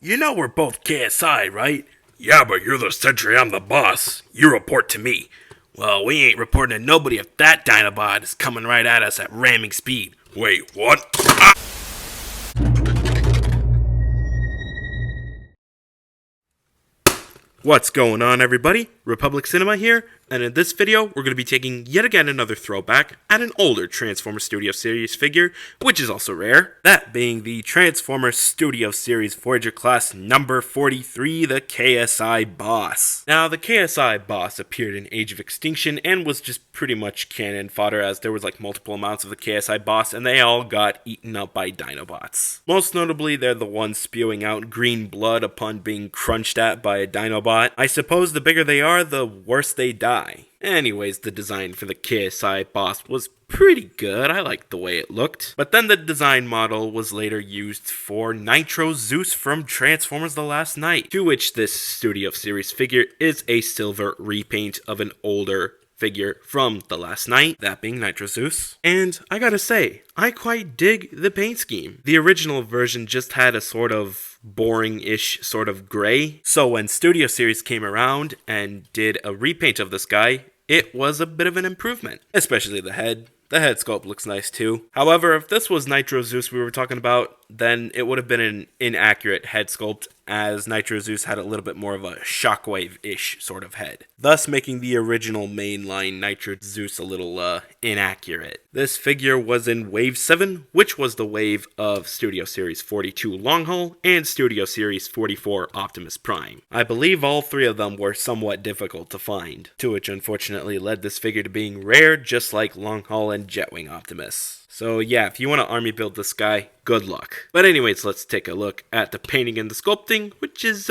You know we're both KSI, right? Yeah, but you're the sentry, I'm the boss. You report to me. Well, we ain't reporting to nobody if that Dinobot is coming right at us at ramming speed. Wait, what? What's going on, everybody? Republic Cinema here, and in this video, we're going to be taking yet again another throwback at an older Transformers Studio Series figure, which is also rare, that being the Transformers Studio Series Voyager Class number 43, the KSI Boss. Now, the KSI Boss appeared in Age of Extinction and was just pretty much cannon fodder, as there was like multiple amounts of the KSI Boss, and they all got eaten up by Dinobots. Most notably, they're the ones spewing out green blood upon being crunched at by a Dinobot. I suppose the bigger they are, the worse they die. Anyways, the design for the KSI Boss was pretty good. I liked the way it looked. But then the design model was later used for Nitro Zeus from Transformers The Last Knight, to which this Studio Series figure is a silver repaint of an older figure from The Last Knight, that being Nitro Zeus. And I gotta say, I quite dig the paint scheme. The original version just had a sort of boring-ish sort of gray, so when Studio Series came around and did a repaint of this guy, it was a bit of an improvement, especially the head. The head sculpt looks nice too. However, if this was Nitro Zeus we were talking about, then it would have been an inaccurate head sculpt, as Nitro Zeus had a little bit more of a shockwave-ish sort of head, thus making the original mainline Nitro Zeus a little inaccurate. This figure was in Wave 7, which was the wave of Studio Series 42 Longhaul and Studio Series 44 Optimus Prime. I believe all three of them were somewhat difficult to find, to which unfortunately led this figure to being rare, just like Longhaul and Jetwing Optimus. So yeah, if you want to army build this guy, good luck. But anyways, let's take a look at the painting and the sculpting, which is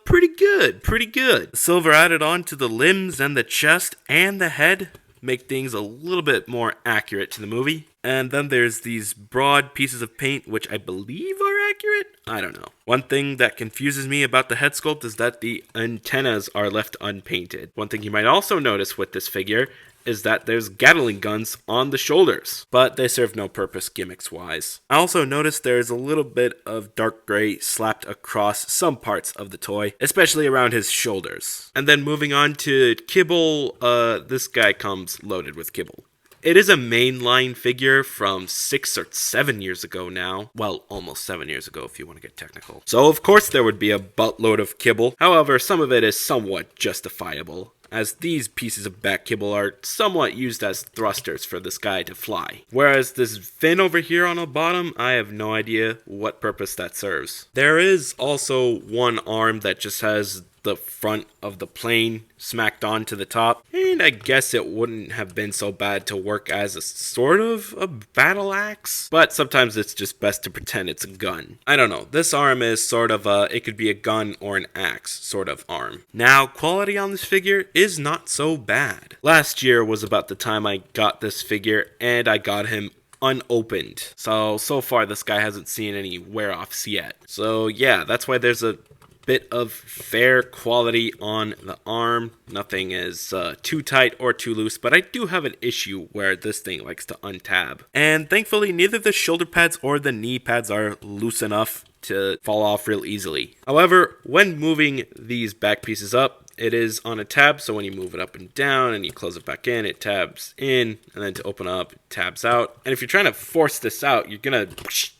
pretty good. The silver added on to the limbs and the chest and the head make things a little bit more accurate to the movie. And then there's these broad pieces of paint, which I believe are accurate? I don't know. One thing that confuses me about the head sculpt is that the antennas are left unpainted. One thing you might also notice with this figure is that there's Gatling guns on the shoulders, but they serve no purpose gimmicks wise. I also noticed there's a little bit of dark gray slapped across some parts of the toy, especially around his shoulders. And then moving on to Kibble, this guy comes loaded with Kibble. It is a mainline figure from 6 or 7 years ago now. Well, almost 7 years ago if you want to get technical. So of course there would be a buttload of kibble. However, some of it is somewhat justifiable, as these pieces of back kibble are somewhat used as thrusters for this guy to fly. Whereas this fin over here on the bottom, I have no idea what purpose that serves. There is also one arm that just has the front of the plane smacked onto the top, and I guess it wouldn't have been so bad to work as a sort of a battle axe, but sometimes it's just best to pretend it's a gun. I don't know, this arm is sort of it could be a gun or an axe sort of arm. Now, quality on this figure is not so bad. Last year was about the time I got this figure, and I got him unopened. So far this guy hasn't seen any wear-offs yet. So yeah, that's why there's a bit of fair quality on the arm. Nothing is too tight or too loose, but I do have an issue where this thing likes to untab. And thankfully, neither the shoulder pads or the knee pads are loose enough to fall off real easily. However, when moving these back pieces up, it is on a tab, so when you move it up and down and you close it back in, it tabs in, and then to open up, it tabs out. And if you're trying to force this out, you're gonna...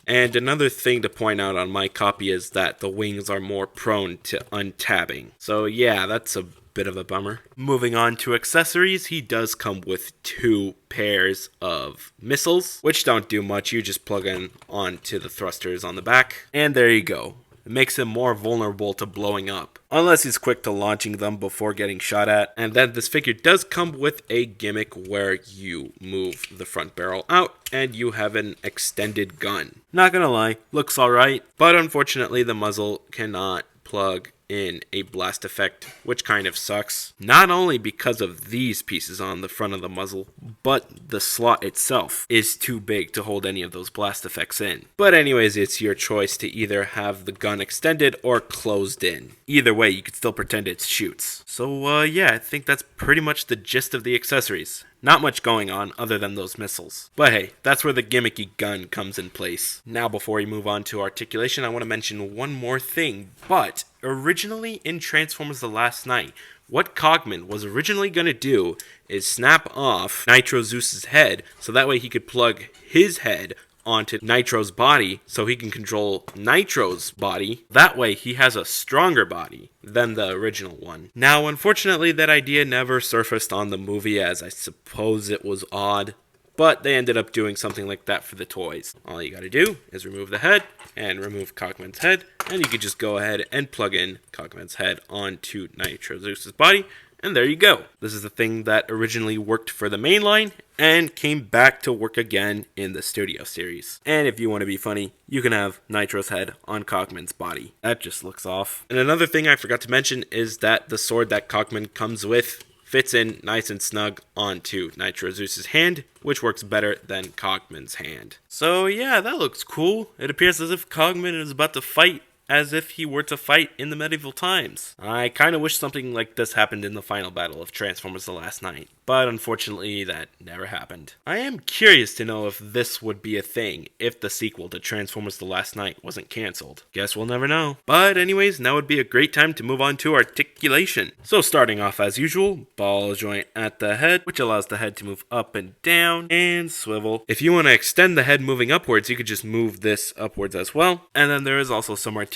And another thing to point out on my copy is that the wings are more prone to untabbing. So yeah, that's a bit of a bummer. Moving on to accessories, he does come with 2 pairs of missiles, which don't do much. You just plug in onto the thrusters on the back, and there you go. It makes him more vulnerable to blowing up, unless he's quick to launching them before getting shot at. And then this figure does come with a gimmick where you move the front barrel out and you have an extended gun. Not gonna lie, looks alright, but unfortunately the muzzle cannot plug in a blast effect, which kind of sucks. Not only because of these pieces on the front of the muzzle, but the slot itself is too big to hold any of those blast effects in. But anyways, it's your choice to either have the gun extended or closed in. Either way, you could still pretend it shoots. So yeah, I think that's pretty much the gist of the accessories. Not much going on other than those missiles. But hey, that's where the gimmicky gun comes in place. Now before we move on to articulation, I want to mention one more thing. But originally in Transformers The Last Knight, what Cogman was originally going to do is snap off Nitro Zeus's head so that way he could plug his head onto Nitro's body so he can control Nitro's body. That way he has a stronger body than the original one. Now, unfortunately, that idea never surfaced on the movie, as I suppose it was odd, but they ended up doing something like that for the toys. All you gotta do is remove the head and remove Cogman's head, and you could just go ahead and plug in Cogman's head onto Nitro Zeus's body, and there you go. This is the thing that originally worked for the main line and came back to work again in the Studio series. And if you want to be funny, you can have Nitro's head on Cogman's body. That just looks off. And another thing I forgot to mention is that the sword that Cogman comes with fits in nice and snug onto Nitro Zeus's hand, which works better than Cogman's hand. So yeah, that looks cool. It appears as if Cogman is about to fight as if he were to fight in the medieval times. I kind of wish something like this happened in the final battle of Transformers The Last Knight, but unfortunately that never happened. I am curious to know if this would be a thing if the sequel to Transformers The Last Knight wasn't cancelled. Guess we'll never know. But anyways, now would be a great time to move on to articulation. So starting off as usual, ball joint at the head, which allows the head to move up and down and swivel. If you want to extend the head moving upwards, you could just move this upwards as well. And then there is also some articulation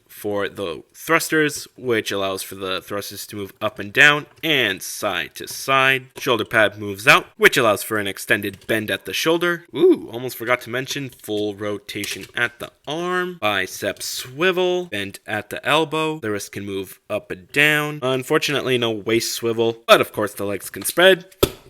for the thrusters, which allows for the thrusters to move up and down and side to side. Shoulder pad moves out, which allows for an extended bend at the shoulder. Ooh, almost forgot to mention full rotation at the arm. Bicep swivel, bend at the elbow. The wrist can move up and down. Unfortunately, no waist swivel, but of course the legs can spread.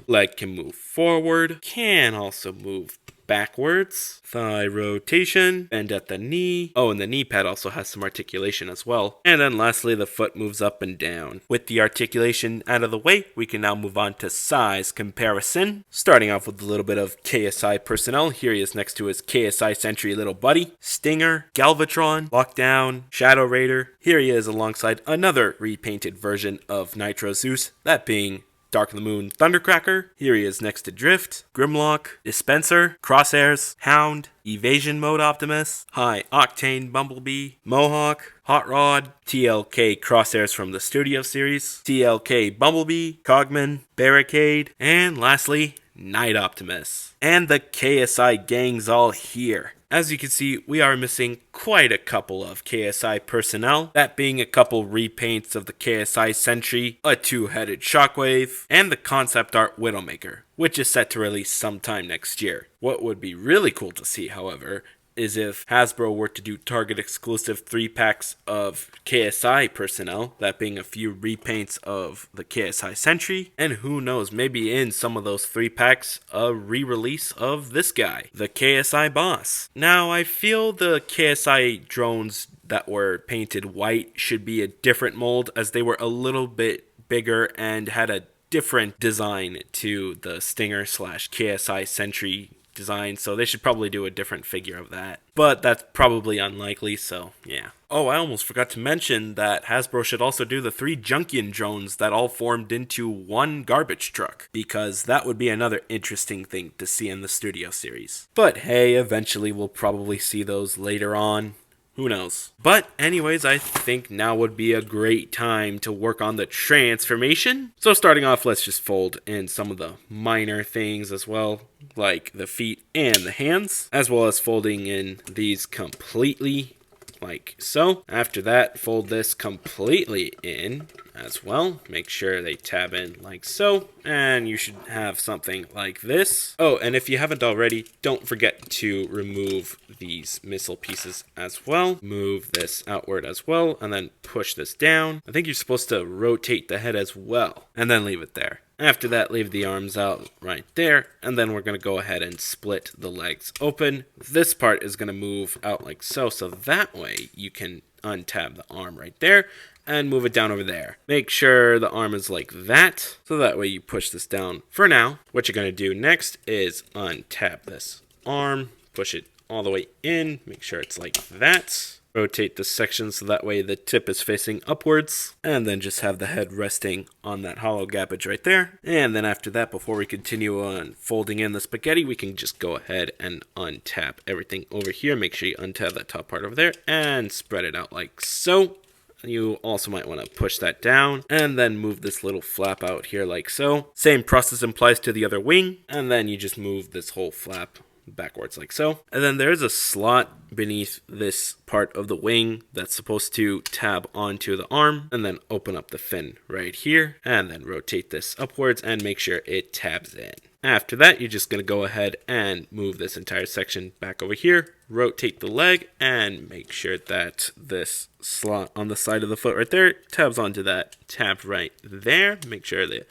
Leg can move forward, can also move backwards. Thigh rotation, bend at the knee. Oh, and the knee pad also has some articulation as well. And then lastly, the foot moves up and down. With the articulation out of the way, we can now move on to size comparison. Starting off with a little bit of KSI personnel. Here he is next to his KSI Sentry little buddy, Stinger, Galvatron, Lockdown, Shadow Raider. Here he is alongside another repainted version of Nitro Zeus, that being Dark of the Moon Thundercracker. Here he is next to Drift, Grimlock, Dispenser, Crosshairs, Hound, Evasion Mode Optimus, High Octane Bumblebee, Mohawk, Hot Rod, TLK Crosshairs from the Studio series, TLK Bumblebee, Cogman, Barricade, and lastly, Night Optimus. And the KSI gang's all here. As you can see, we are missing quite a couple of KSI personnel, that being a couple repaints of the KSI Sentry, a two-headed Shockwave, and the concept art Widowmaker, which is set to release sometime next year. What would be really cool to see, however, is if Hasbro were to do Target exclusive 3-packs of KSI personnel, that being a few repaints of the KSI Sentry, and who knows, maybe in some of those 3-packs, a re-release of this guy, the KSI Boss. Now, I feel the KSI drones that were painted white should be a different mold, as they were a little bit bigger and had a different design to the Stinger / KSI Sentry design, so they should probably do a different figure of that. But that's probably unlikely, so yeah. Oh, I almost forgot to mention that Hasbro should also do the 3 Junkion drones that all formed into one garbage truck, because that would be another interesting thing to see in the Studio series. But hey, eventually we'll probably see those later on. Who knows? But anyways, I think now would be a great time to work on the transformation. So starting off, let's just fold in some of the minor things as well, like the feet and the hands, as well as folding in these completely, like so. After that, fold this completely in as well. Make sure they tab in like so, and you should have something like this. Oh, and if you haven't already, don't forget to remove these missile pieces as well. Move this outward as well, and then push this down. I think you're supposed to rotate the head as well, and then leave it there. After that, leave the arms out right there, and then we're going to go ahead and split the legs open. This part is going to move out like so that way you can untab the arm right there and move it down over there. Make sure the arm is like that, so that way you push this down. For now, what you're going to do next is untab this arm, push it all the way in, make sure it's like that. Rotate this section so that way the tip is facing upwards, and then just have the head resting on that hollow gappage right there. And then after that, before we continue on folding in the spaghetti, we can just go ahead and untap everything over here. Make sure you untab that top part over there and spread it out like so. You also might want to push that down and then move this little flap out here like so. Same process applies to the other wing, and then you just move this whole flap backwards like so. And then there's a slot beneath this part of the wing that's supposed to tab onto the arm, and then open up the fin right here, and then rotate this upwards and make sure it tabs in. After that, you're just going to go ahead and move this entire section back over here, rotate the leg, and make sure that this slot on the side of the foot right there tabs onto that tab right there. Make sure that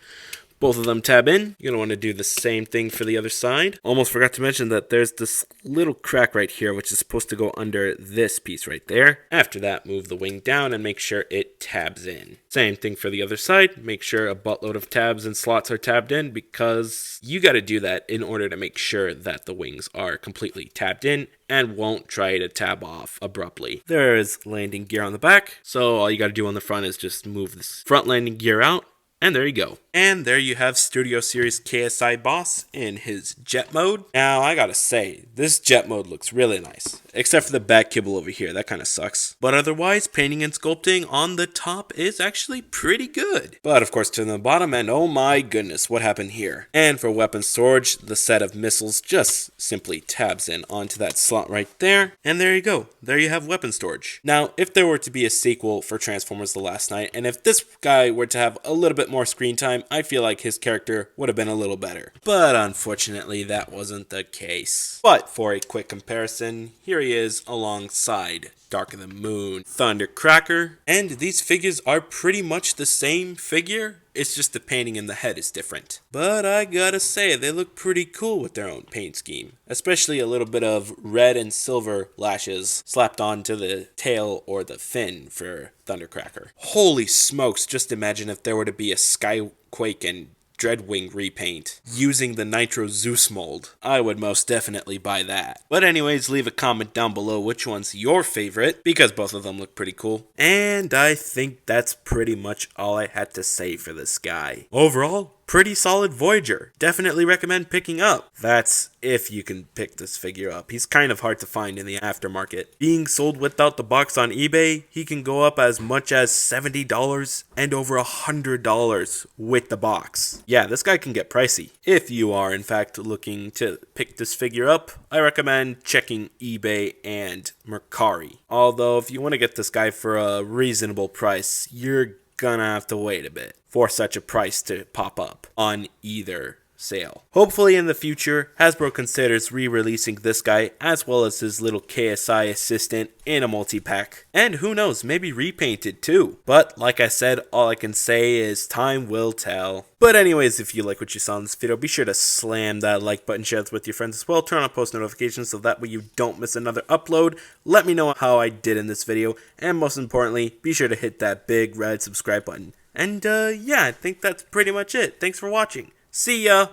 both of them tab in. You're going to want to do the same thing for the other side. Almost forgot to mention that there's this little crack right here, which is supposed to go under this piece right there. After that, move the wing down and make sure it tabs in. Same thing for the other side. Make sure a buttload of tabs and slots are tabbed in, because you got to do that in order to make sure that the wings are completely tabbed in and won't try to tab off abruptly. There is landing gear on the back, so all you got to do on the front is just move this front landing gear out. And there you go. And there you have Studio Series KSI Boss in his jet mode. Now, I gotta say, this jet mode looks really nice. Except for the back kibble over here, that kind of sucks. But otherwise, painting and sculpting on the top is actually pretty good. But of course, to the bottom, and oh my goodness, what happened here? And for weapon storage, the set of missiles just simply tabs in onto that slot right there. And there you go. There you have weapon storage. Now, if there were to be a sequel for Transformers The Last Knight, and if this guy were to have a little bit more screen time, I feel like his character would have been a little better. But unfortunately, that wasn't the case. But for a quick comparison, here he is alongside Dark of the Moon, Thundercracker, and these figures are pretty much the same figure. It's just the painting in the head is different. But I gotta say, they look pretty cool with their own paint scheme. Especially a little bit of red and silver lashes slapped onto the tail or the fin for Thundercracker. Holy smokes, just imagine if there were to be a Skyquake and Dreadwing repaint using the Nitro Zeus mold. I would most definitely buy that. But anyways, leave a comment down below which one's your favorite, because both of them look pretty cool. And I think that's pretty much all I had to say for this guy. Overall, pretty solid Voyager. Definitely recommend picking up. That's if you can pick this figure up. He's kind of hard to find in the aftermarket. Being sold without the box on eBay, he can go up as much as $70 and over $100 with the box. Yeah, this guy can get pricey. If you are in fact looking to pick this figure up, I recommend checking eBay and Mercari. Although if you want to get this guy for a reasonable price, you're gonna have to wait a bit for such a price to pop up on either sale. Hopefully in the future, Hasbro considers re-releasing this guy as well as his little KSI assistant in a multi-pack. And who knows, maybe repainted too. But like I said, all I can say is time will tell. But anyways, if you like what you saw in this video, be sure to slam that like button, share this with your friends as well, turn on post notifications so that way you don't miss another upload. Let me know how I did in this video, and most importantly, be sure to hit that big red subscribe button. And yeah, I think that's pretty much it. Thanks for watching. See ya!